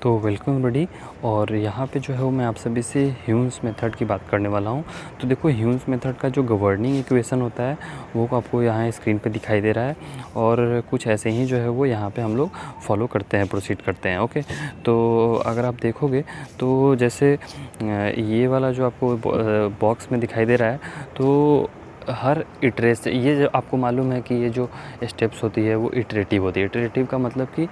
तो welcome everybody. और यहाँ पे जो है वो मैं आप सभी से ह्यूम्स मेथड की बात करने वाला हूँ। तो देखो, ह्यूम्स मेथड का जो गवर्निंग इक्वेशन होता है वो आपको यहाँ स्क्रीन पे दिखाई दे रहा है, और कुछ ऐसे ही जो है वो यहाँ पे हम लोग फॉलो करते हैं, प्रोसीड करते हैं। ओके, तो अगर आप देखोगे तो जैसे ये वाला जो आपको बॉक्स में दिखाई दे रहा है, तो हर इटरेट ये जो आपको मालूम है कि ये जो स्टेप्स होती है वो इटरेटिव होती है। इटरेटिव का मतलब कि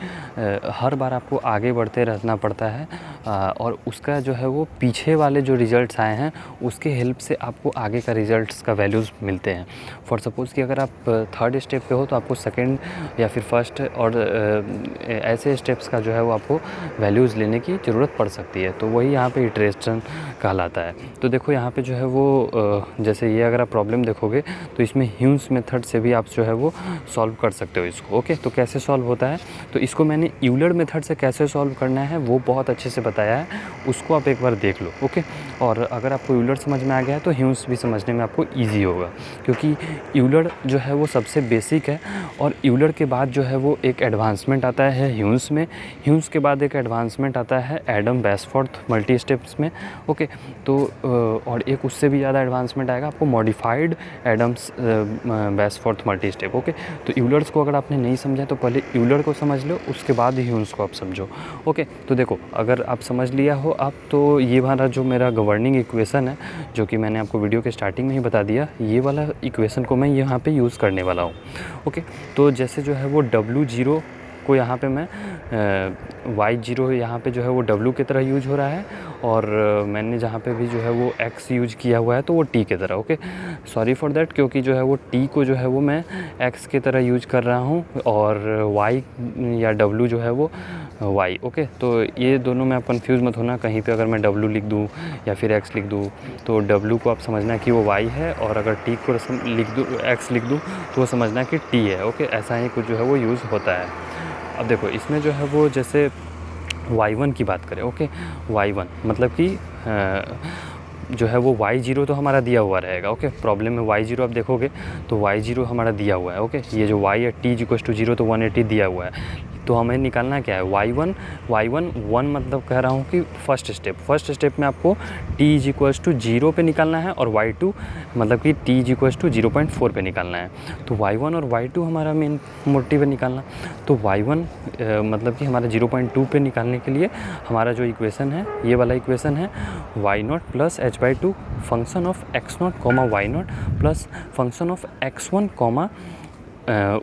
हर बार आपको आगे बढ़ते रहना पड़ता है, और उसका जो है वो पीछे वाले जो रिज़ल्ट्स आए हैं उसके हेल्प से आपको आगे का रिज़ल्ट्स का वैल्यूज़ मिलते हैं। फॉर सपोज़ कि अगर आप थर्ड स्टेप पे हो तो आपको सेकंड या फिर फर्स्ट और ऐसे स्टेप्स का जो है वो आपको वैल्यूज़ लेने की ज़रूरत पड़ सकती है। तो वही यहाँ पे इटरेशन कहलाता है। तो देखो यहाँ पे जो है वो जैसे ये अगर आप प्रॉब्लम देखोगे तो इसमें ह्यूम्स मेथड से भी आप जो है वो सॉल्व कर सकते हो इसको। ओके, तो कैसे सॉल्व होता है, तो इसको मैंने यूलर मेथड से कैसे सॉल्व करना है वो बहुत अच्छे से बताया है, उसको आप एक बार देख लो। ओके, और अगर आपको यूलर समझ में आ गया है तो ह्यूम्स भी समझने में आपको ईजी होगा, क्योंकि यूलर जो है वो सबसे बेसिक है, और यूलर के बाद जो है वो एक एडवांसमेंट आता है ह्यूम्स में। ह्यूम्स के बाद एक एडवांसमेंट आता है एडम बेसफोर्ड मल्टी स्टेप्स में। ओके, तो और एक उससे भी ज़्यादा एडवांसमेंट आएगा आपको modified Adams Bashforth multi step. Okay, तो यूलर्स को अगर आपने नहीं समझा तो पहले यूलर को समझ लो, उसके बाद ही ह्यूम्स को आप समझो। ओके, तो देखो अगर आप समझ लिया हो आप, तो ये वाला जो मेरा गवर्निंग इक्वेशन है जो कि मैंने आपको वीडियो के स्टार्टिंग में ही बता दिया, ये वाला इक्वेशन को मैं यहाँ पे यूज़ करने वाला हूँ। ओके, तो जैसे जो है वो W0 को यहाँ पे मैं Y0 यहाँ पे जो है वो W की तरह यूज हो रहा है, और मैंने जहाँ पे भी जो है वो X यूज किया हुआ है तो वो T की तरह। ओके, सॉरी फॉर दैट, क्योंकि जो है वो T को जो है वो मैं X की तरह यूज कर रहा हूँ, और Y या W जो है वो Y। ओके, तो ये दोनों में आप कंफ्यूज मत होना, कहीं पे अगर मैं W लिख दूँ या फिर X लिख दूँ तो W को आप समझना कि वो Y है, और अगर T को लिख दूँ, X लिख दूँ तो वो समझना कि T है। ओके, ऐसा ही कुछ जो है वो यूज़ होता है। अब देखो इसमें जो है वो जैसे Y1 की बात करें। ओके, Y1 मतलब कि जो है वो Y0 तो हमारा दिया हुआ रहेगा। ओके, प्रॉब्लम में Y0 आप देखोगे तो Y0 हमारा दिया हुआ है। ओके, ये जो Y है T=0 तो 180 दिया हुआ है, तो हमें निकालना क्या है Y1। Y1 मतलब कह रहा हूँ कि फर्स्ट स्टेप में आपको T=0 पे निकालना है, और Y2 मतलब कि T=0.4 पे निकालना है। तो Y1 और Y2 हमारा मेन मोटिव है निकालना। तो Y1 मतलब कि हमारा 0.2 पे निकालने के लिए हमारा जो इक्वेशन है, ये वाला इक्वेशन है Y0 + h/2 function of x0, y0 plus function of x1,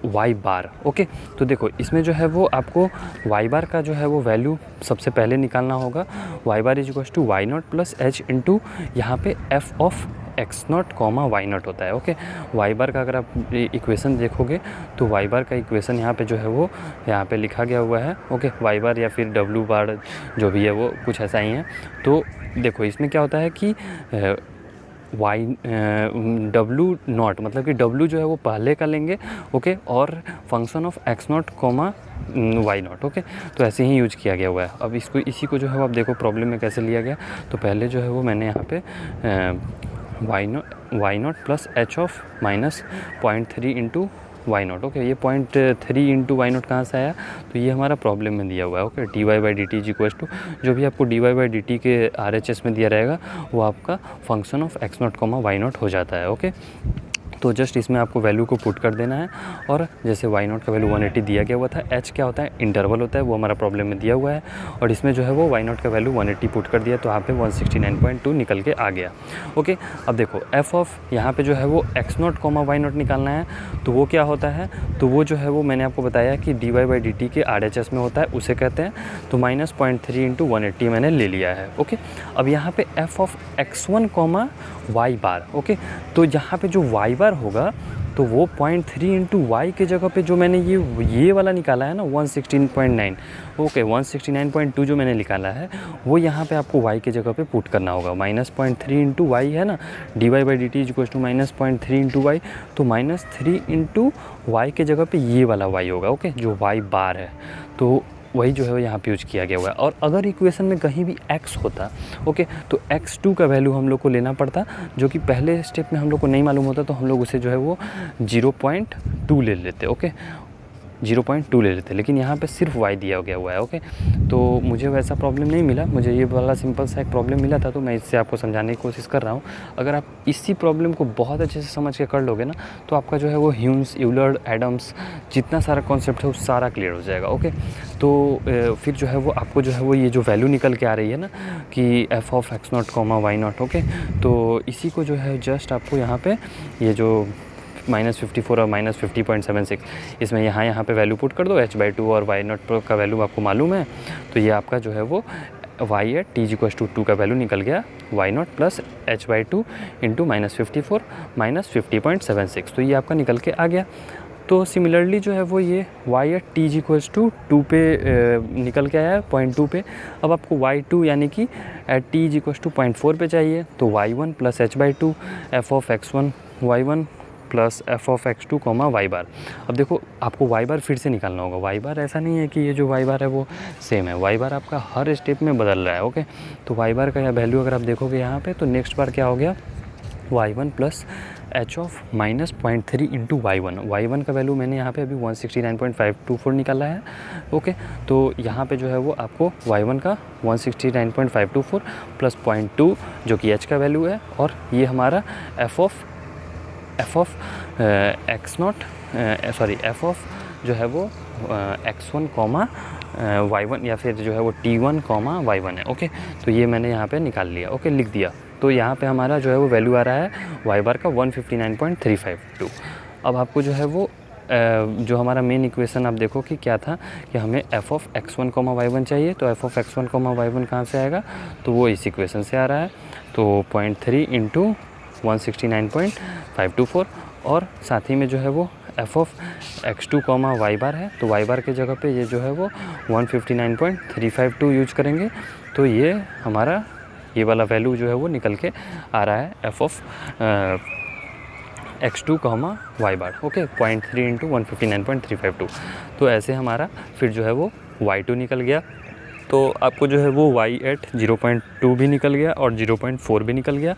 y bar. Okay, तो देखो इसमें जो है वो आपको y बार का जो है वो वैल्यू सबसे पहले निकालना होगा। y बार = y0 + h इंटू यहाँ पे f ऑफ x0, y0 होता है। ओके, y बार का अगर आप इक्वेशन देखोगे तो y बार का इक्वेशन यहाँ पे जो है वो यहाँ पे लिखा गया हुआ है। ओके, y बार या फिर w बार जो भी है वो कुछ ऐसा ही है। तो देखो इसमें क्या होता है कि W0 मतलब कि W जो है वो पहले का लेंगे। ओके, और function of x0, y0। Okay, तो ऐसे ही यूज किया गया हुआ है। अब इसी को जो है आप देखो प्रॉब्लम में कैसे लिया गया। तो पहले जो है वो मैंने यहाँ पे y0 + h of -0.3 into y0। Okay, ये 0.3 इंटू y0 कहाँ से आया, तो ये हमारा प्रॉब्लम में दिया हुआ है। ओके, dy/dt = जो भी आपको dy/dt के RHS में दिया रहेगा वो आपका फंक्शन ऑफ x0, y0 हो जाता है। ओके, तो जस्ट इसमें आपको वैल्यू को पुट कर देना है, और जैसे y0 का वैल्यू 180 दिया गया हुआ था, h क्या होता है, इंटरवल होता है, वो हमारा प्रॉब्लम में दिया हुआ है, और इसमें जो है वो y0 का वैल्यू 180 पुट कर दिया, तो यहाँ पे 169.2 निकल के आ गया। ओके, अब देखो f ऑफ यहाँ पे जो है वो x0, y0 निकालना है, तो वो क्या होता है, तो वो जो है वो मैंने आपको बताया कि dy/dt के RHS में होता है, उसे कहते हैं। तो -0.3 इंटू 180 मैंने ले लिया है। ओके, अब यहाँ पे f of x1, y bar. Okay, तो यहाँ पे जो y बार होगा तो वो 0.3 इंटू वाई के जगह पे जो मैंने ये वाला निकाला है ना 116.9। ओके, 169.2 जो मैंने निकाला है वो यहाँ पे आपको y के जगह पे पुट करना होगा। -0.3 इंटू वाई है ना, dy/dt = -0.3 इंटू वाई, तो -3 इंटू वाई के जगह पे ये वाला y होगा। ओके, जो y बार है, तो वही जो है वो यहाँ पे यूज किया गया हुआ है। और अगर इक्वेशन में कहीं भी x होता, ओके, तो x2 का वैल्यू हम लोग को लेना पड़ता, जो कि पहले स्टेप में हम लोग को नहीं मालूम होता, तो हम लोग उसे जो है वो 0.2 ले लेते। ओके, 0.2 ले लेते, लेकिन यहाँ पे सिर्फ y दिया गया हुआ है। ओके, तो मुझे वैसा प्रॉब्लम नहीं मिला, मुझे ये वाला सिंपल सा एक प्रॉब्लम मिला था, तो मैं इससे आपको समझाने की कोशिश कर रहा हूँ। अगर आप इसी प्रॉब्लम को बहुत अच्छे से समझ के कर लोगे ना, तो आपका जो है वो ह्यूम्स, यूलर, एडम्स जितना सारा कॉन्सेप्ट है वो सारा क्लियर हो जाएगा। ओके, तो फिर जो है वो आपको जो है वो ये जो वैल्यू निकल के आ रही है ना कि f of x0, y0। Okay, तो इसी को जो है जस्ट आपको यहाँ पे ये जो -54 और -50.76 इसमें यहाँ पे वैल्यू पुट कर दो, h/2 और y0 का वैल्यू आपको मालूम है, तो ये आपका जो है वो y एट t=2 का वैल्यू निकल गया, y0 प्लस h/2 इंटू -54 -50.76, तो ये आपका निकल के आ गया। तो सिमिलरली जो है वो ये y एट t=2 पे निकल के आया है 0.2 पे। अब आपको y2 यानी कि एट t=0.4 पे चाहिए, तो y1 plus h/2 f of x1 y1 plus f of x2 y बार। अब देखो आपको y बार फिर से निकालना होगा। y बार ऐसा नहीं है कि ये जो y बार है वो सेम है, y बार आपका हर स्टेप में बदल रहा है। ओके, तो y बार का वैल्यू अगर आप देखोगे यहाँ पे, तो नेक्स्ट बार क्या हो गया, y1 plus h of -0.3 into y1 का वैल्यू मैंने यहाँ पे अभी 169.524 निकाला है। ओके, तो यहाँ पे जो है वो आपको y1 का 169.524 प्लस 0.2 जो कि h का वैल्यू है, और ये हमारा f ऑफ जो है वो x1 y1 या फिर जो है वो t1 y1 है। ओके, तो ये मैंने यहाँ पे निकाल लिया। ओके, लिख दिया। तो यहाँ पे हमारा जो है वो वैल्यू आ रहा है y बार का 159.352। अब आपको जो है वो जो हमारा मेन इक्वेशन आप देखो कि क्या था कि हमें f ऑफ x1 y1 चाहिए, तो f ऑफ x1 y1 कहाँ से आएगा, तो वो इस इक्वेशन से आ रहा है, तो 0.3 इंटू 169.524, और साथ ही में जो है वो f ऑफ x2 y बार है, तो y बार के जगह पे ये जो है वो 159.352 यूज करेंगे, तो ये हमारा ये वाला वैल्यू जो है वो निकल के आ रहा है f of x2 y bar. Okay, 0.3 into 159.352, तो ऐसे हमारा फिर जो है वो y2 निकल गया। तो आपको जो है वो y एट 0.2 भी निकल गया और 0.4 भी निकल गया,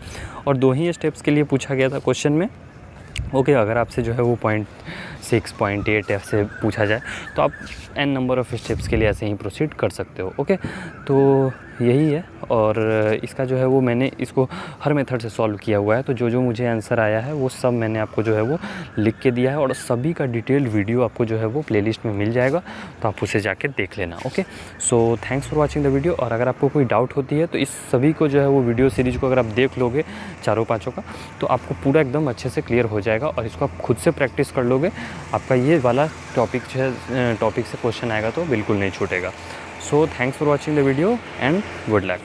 और 2 ही स्टेप्स के लिए पूछा गया था क्वेश्चन में। ओके, अगर आपसे जो है वो 0.6 0.8 ऐसे पूछा जाए तो आप n नंबर ऑफ़ स्टेप्स के लिए ऐसे ही प्रोसीड कर सकते हो। ओके, तो यही है, और इसका जो है वो मैंने इसको हर मेथड से सॉल्व किया हुआ है, तो जो जो मुझे आंसर आया है वो सब मैंने आपको जो है वो लिख के दिया है, और सभी का डिटेल्ड वीडियो आपको जो है वो प्लेलिस्ट में मिल जाएगा, तो आप उसे जाके देख लेना। Okay, so thanks for watching the video, और अगर आपको कोई डाउट होती है तो इस सभी को जो है वो वीडियो सीरीज़ को अगर आप देख लोगे चारों पाँचों का, तो आपको पूरा एकदम अच्छे से क्लियर हो जाएगा, और इसको आप खुद से प्रैक्टिस कर लोगे, आपका ये वाला टॉपिक जो है टॉपिक से क्वेश्चन आएगा तो बिल्कुल नहीं छूटेगा। So thanks for watching the video and good luck.